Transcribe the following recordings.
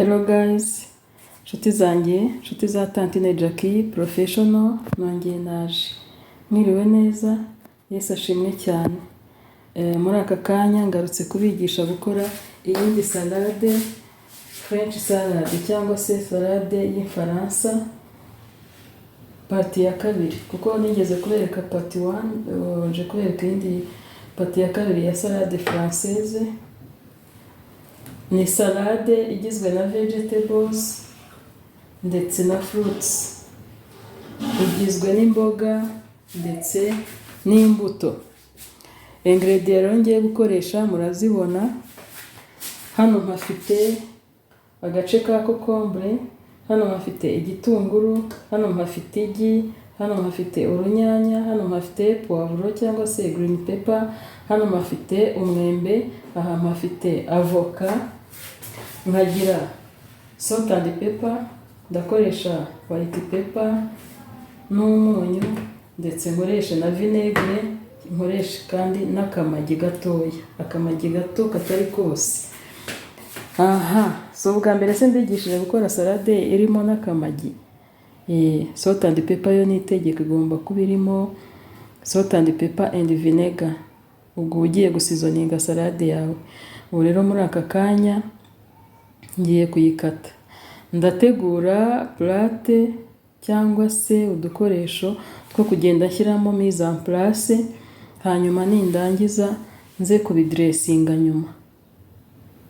Hello guys, nshuti zanjye, nshuti za Tantine Jackie Professional, nongeye naje. Mwiriwe neza, Yesu ashimwe cyane. Muri aka kanya ngarutse kubigisha gukora iyindi salade, French salad cyangwa se salade y'Ifaransa, parti ya kabiri. Kuko nigeze kubereka parti 1, nje kubereka iyindi parti ya kabiri ya salade française. Ni salade igizwe na vegetables ndetse na fruits, igizwe n'imboga ndetse n'imbuto. Ingredients ngiye gukoresha murazibona. Hano mpafite agace ka kokombure, hano mpafite igitunguru, hano mpafite igi, hano mpafite urunyanya, hano mpafite poivro cyangwa se green pepper, hano mpafite umwembe, aha mpafite avoka, nkagira salt and pepper, ndakoresha white pepper n'umunyu, ndetse nkoresha na vinegre, nkoresha kandi n'akamagi gatoya, akamagi gato katari kose. So bwa mbere se mbigishije gukora salade irimo n'akamagi. Salt and pepper yo ni itegeko, igomba kuba irimo salt and pepper and vinegar. Ubwo ugiye gusizoninga salade yawe. Ubu rero muri aka kanya ngiye kuyikata. Ndategura plate cyangwa se udukoresho two kugenda nshyiramo mise en place, hanyuma nindangiza nze kubidressinga nyuma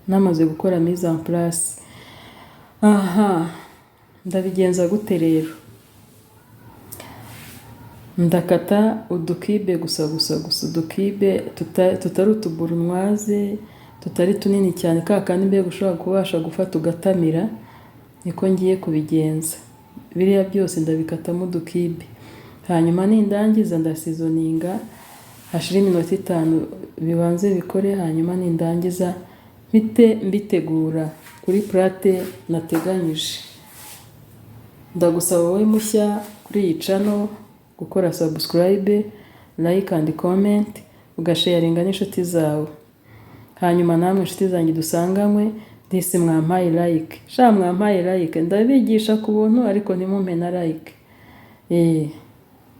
namaze gukora mise en place. Ndabigenza gute rero? Ndakata udukibe gusa udukibe tutari utuburunwaze, tutari tunini cyane, kandi mbega ushobora kubasha gufata ugatamira. Niko ngiye kubigenza. Biriya byose ndabikatamo udukibe, hanyuma nindangiza ndasizoninga hashira iminota 5 bibanze bikore, hanyuma nindangiza mbitegura kuri plate nateganyije. Ndagusaba wowe mushya kuri iyi channel gukora subscribe, like and comment, ugasharinga n'inshuti zawe. Hanyuma namwe inshuti zanjye dusanganywe, disi mwampaye like. Mwampaye like, ndabigisha ku buntu ariko ntimumpe na like.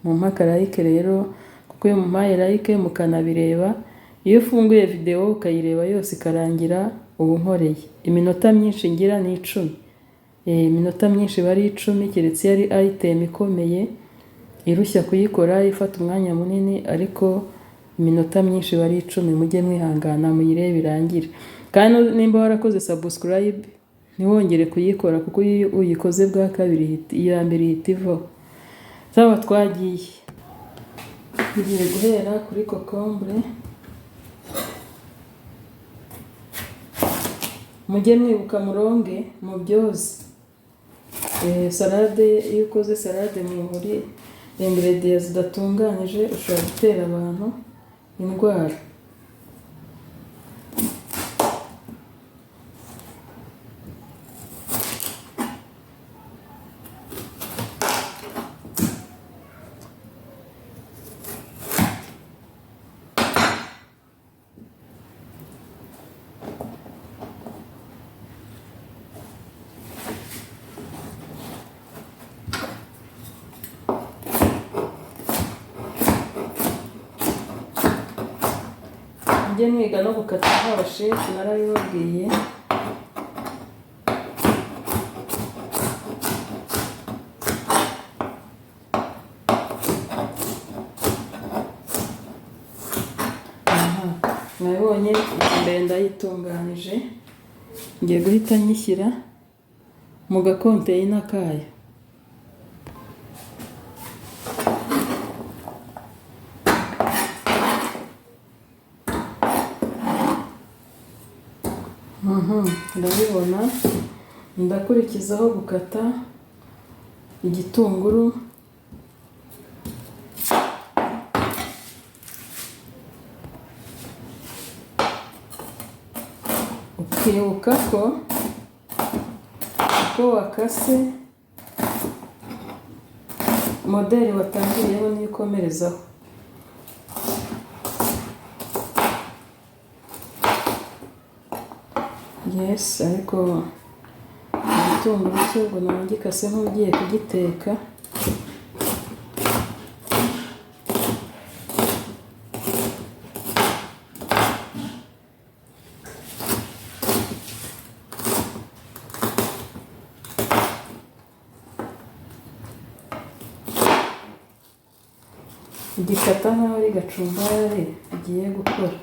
Mumpaka like rero, kuko iyo mumpaye like mukanabireba, iyo ufunguye video ukayireba yose ikarangira ubu nkoreye. Iminota myinshi ngira ni 10. Iminota myinshi bari 10, keretse yari item ikomeye irushya kuyikora ifata umwanya munini, ariko iminota myinshi bari 10. Mujye mwihangana muyirebe birangire. Kandi nimba warakoze subscribe ntiwongere kuyikora, kuko iyo uyikoze bwa kabiri iya mbere ihita ivaho. Sawa, twagiye. Ngiye guhera kuri kokombure. Mujye mwibuka muronge mu byozi. Salade, iyo ukoze salade muri ingredients zidatunganije ushobora gutera abantu indwara. Mujye mwiga no gukata nk'abashefu, narabibabwiye. Mwabonye mbere ndayitunganije, ngiye guhita nyishyira mu gakonteyina kayo. Ndabibona. Ndakurikizaho gukata igitunguru, ukibuka ko wakase modeli watangiriyeho niyo ukomerezaho. Yes, ariko igitunguru cyo ubwo nawe gikase nk'ugiye kugiteka. Igikata nk'aho ari gacumbari igiye gukora.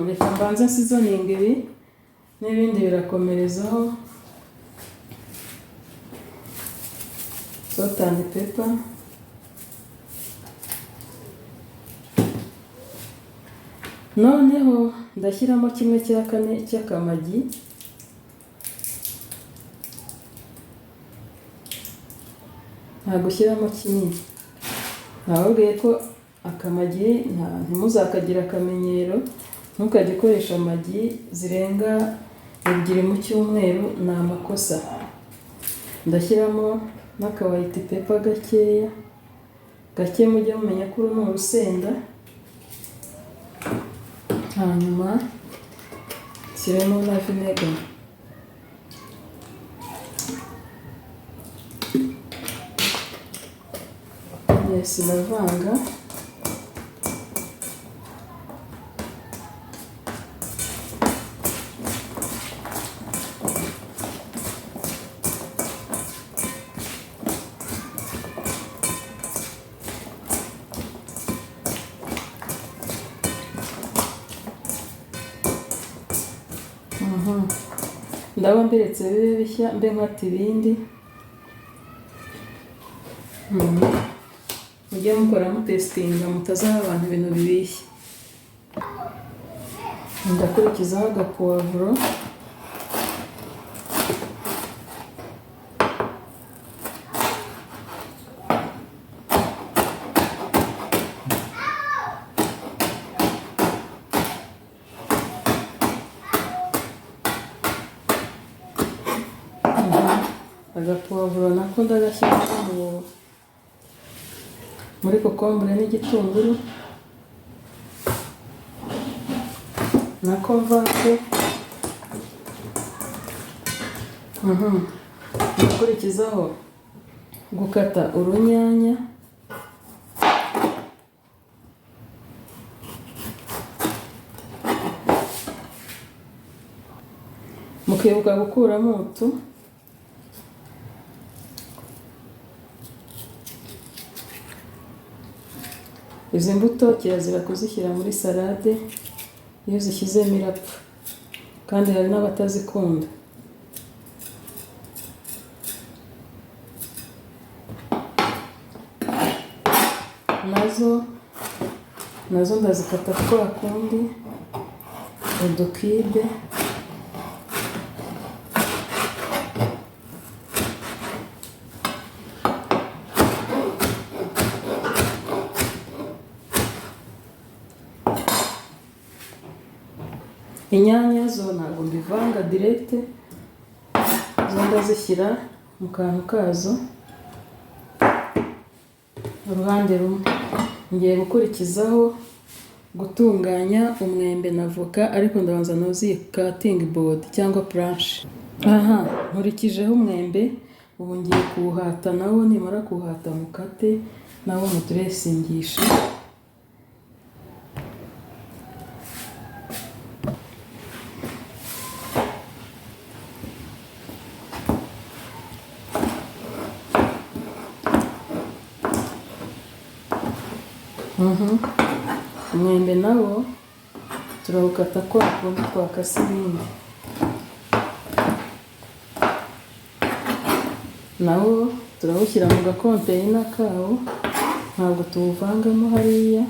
Reka mbanze nsizoninga ibi n'ibindi birakomerezaho. Salt and pepper. Noneho ndashyiramo 1/4 cy'akamagi. Nta gushyiramo kinini. Nababwiye ko akamagi ntimuzakagira akamenyero, ntukajye ukoresha amagi zirenga 2 mu cyumweru, ni amakosa. Ndashyiramo n'aka white pepper gakeya, gake mujye mumenya ko uru ni urusenda. Hanyuma nshyiremo na vinegar. Yes, ndavanga. Ndaba mbiretse bibe bishya mbe nkata ibindi. Mujye mukora mutestinga mutazaha abantu ibintu bibishye. Ndakurikizaho agapuwavuro. Agapuwavuro nako ndagashyiramo muri kokombure n'igitunguru. Nako mvako. Ndakurikizaho gukata urunyanya. Mukibuka gukuramo utu. Izi mbuto kirazira kuzishyira muri salade, iyo zishyizemo irapfa, kandi hari n'abatazikunda. Nazo ndazikata kwa kundi udukibe. Inyanya zo ntabwo mbivanga direct, zo ndazishyira mu kantu kazo uruhande rumwe. Ngiye gukurikizaho gutunganya umwembe na voka, ariko ndabanza noza iyi cutting board cyangwa planche. Nkurikijeho umwembe, ubu ngiye kuwuhata nawo, nimara kuwuhata mukate nawo muturesingisha. Umwembe nawo turawukata kwa kundi twakase ibindi. Nawo turawushyira mu gakonteyina kawo, ntabwo tuwuvangamo hariya.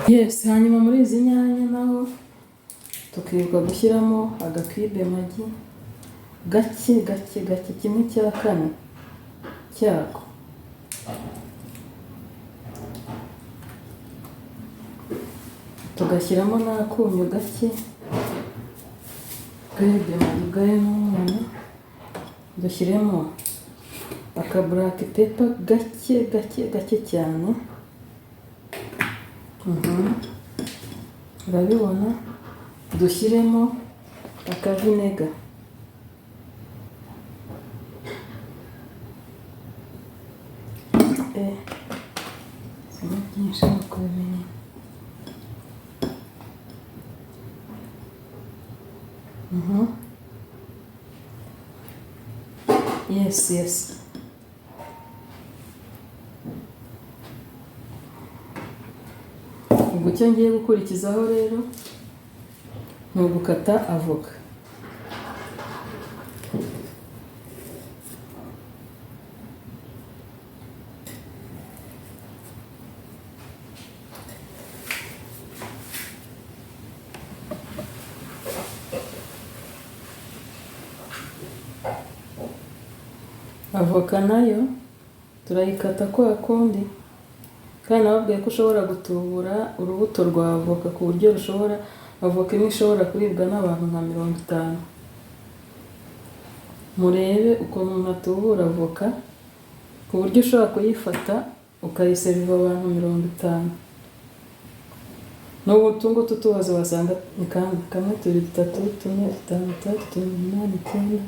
Yes, hanyuma muri izi nyanya naho tukibuka gushyiramo agakibe magi gake gake gake, 1/4 cyako. Tugashyiramo n'akunyu gake, kibe magi gahe n'umunyu. Dushyiremo aka black pepper gake gake gake cyane. Urabibona. Dushyiremo aka vinegar. Byinshi uko bimenya. Yes. Ubwo icyo ngiye gukurikizaho rero ni ugukata avoka. Avoka nayo turayikata kwa kundi, kandi nababwiye ko ushobora gutubura urubuto rwa avoka ku buryo avoka imwe ishobora kuribwa n'abantu nka 50. Murebe ukuntu umuntu atubura avoka ku buryo ushobora kuyifata ukayiseriva abantu 50. N'ubu tungutu tubaze wasanga ni kamwe, 2, 3, 4, 5, 6, 7, 8, 9.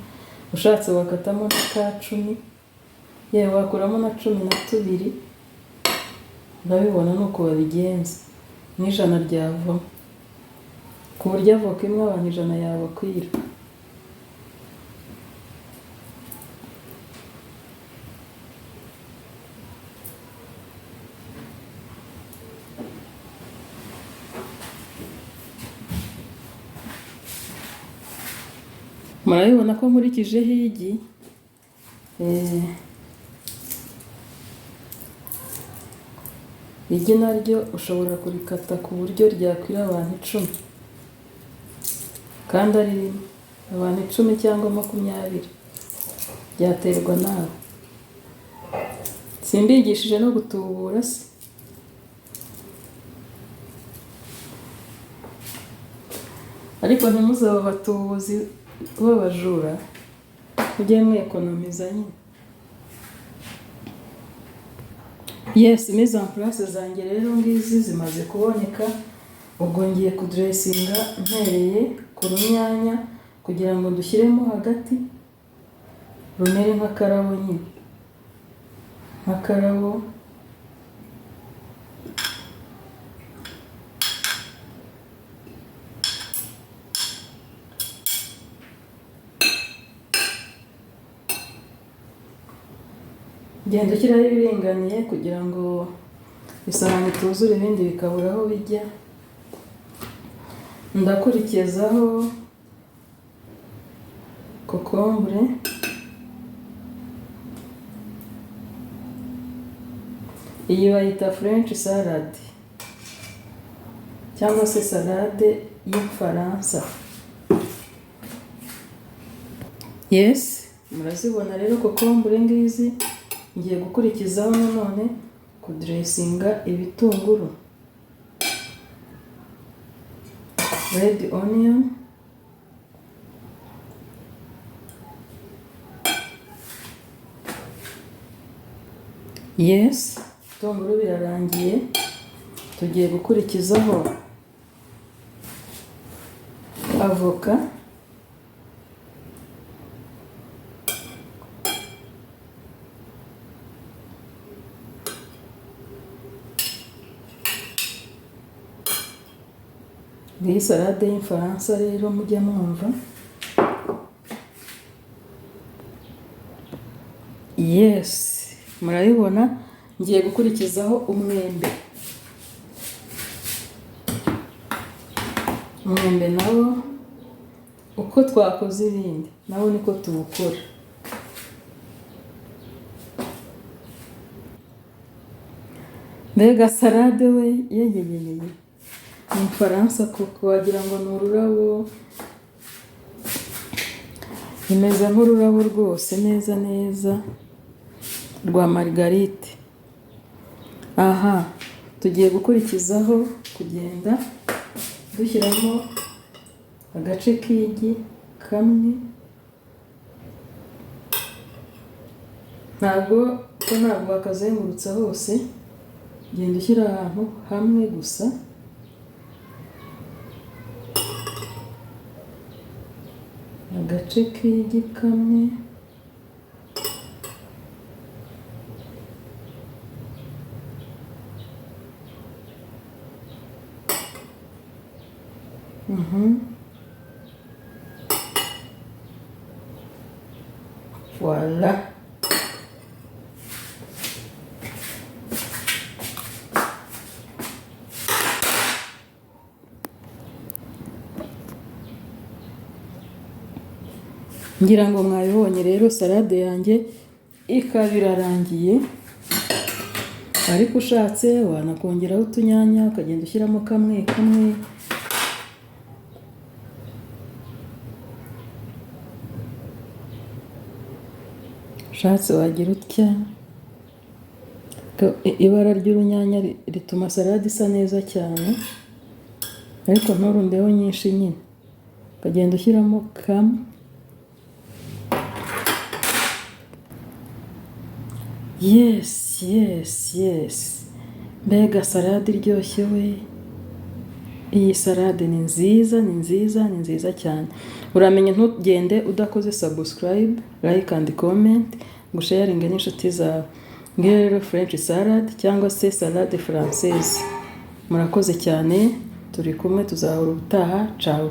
Ushatse wakatamo n'aka 10, yewe wakuramo na 12. Ndabibona nuko babigenza n'ijana ryavamo, ku buryo avoka imwe abantu 100 yabakwira. Murabibona ko nkurikijeho igi. Igi naryo ushobora kurikata ku buryo ryakwira abantu 10, kandi ari abantu 10 cyangwa 20, byaterwa nawe. Simbigishije no gutubura se. Ariko ntimuzabe abatubuzi b'abajura, mujye mwekonomiza nyine. Yes, mise en place zanjye rero ngizi zimaze kuboneka. Ubwo ngiye kudressinga mpereye ku runyanya kugira ngo dushyiremo hagati rumere nk'akarabo nyine, nk'akarabo. Genda ushyiraho ibiringaniye kugira ngo isahani tuzure, ibindi bikabura aho bijya. Ndakurikizaho kokombure. Iyi bayita French salad cyangwa se salade y'Ubufaransa. Yes, murazibona rero kokombure ngizi. Ngiye gukurikizaho nanone kudressinga ibitunguru, red onion, yes, ibitunguru birarangiye. Tugiye gukurikizaho avoka, iyi salade y'Ifaransa rero mujya mwumva. Yes, murabibona. Ngiye gukurikizaho umwembe. Umwembe nawo uko twakoze ibindi nawo niko tuwukora. Mbega salade we yeyeyeye. mu Faransa koko wagira ngo ni ururabo, imeze nk'ururabo rwose neza neza rwa margarite. Aha tugiye gukurikizaho kugenda dushyiramo agace k'igi kamwe, ntabwo wakazengurutsa hose, genda ushyira ahantu hamwe gusa. Agace k'igi kamwe, voilà. Ngira ngo mwabibonye rero salade yanjye ikaba irarangiye, ariko ushatse wanakongeraho utunyanya ukagenda ushyiramo kamwe kamwe. Ushatse wagira utya, ibara ry'urunyanya rituma salade isa neza cyane, ariko nturundeho nyinshi nyine, ukagenda ushyiramo kamwe. Yes, mbega salade iryoshye we! Iyi salade ni nziza cyane. Uramenye ntugende udakoze subscribe, like and comment, ngo sharinge n'inshuti zawe. Ngiyo rero French salad cyangwa se salade française. Murakoze cyane, turi kumwe, tuzahora ubutaha. Ciao.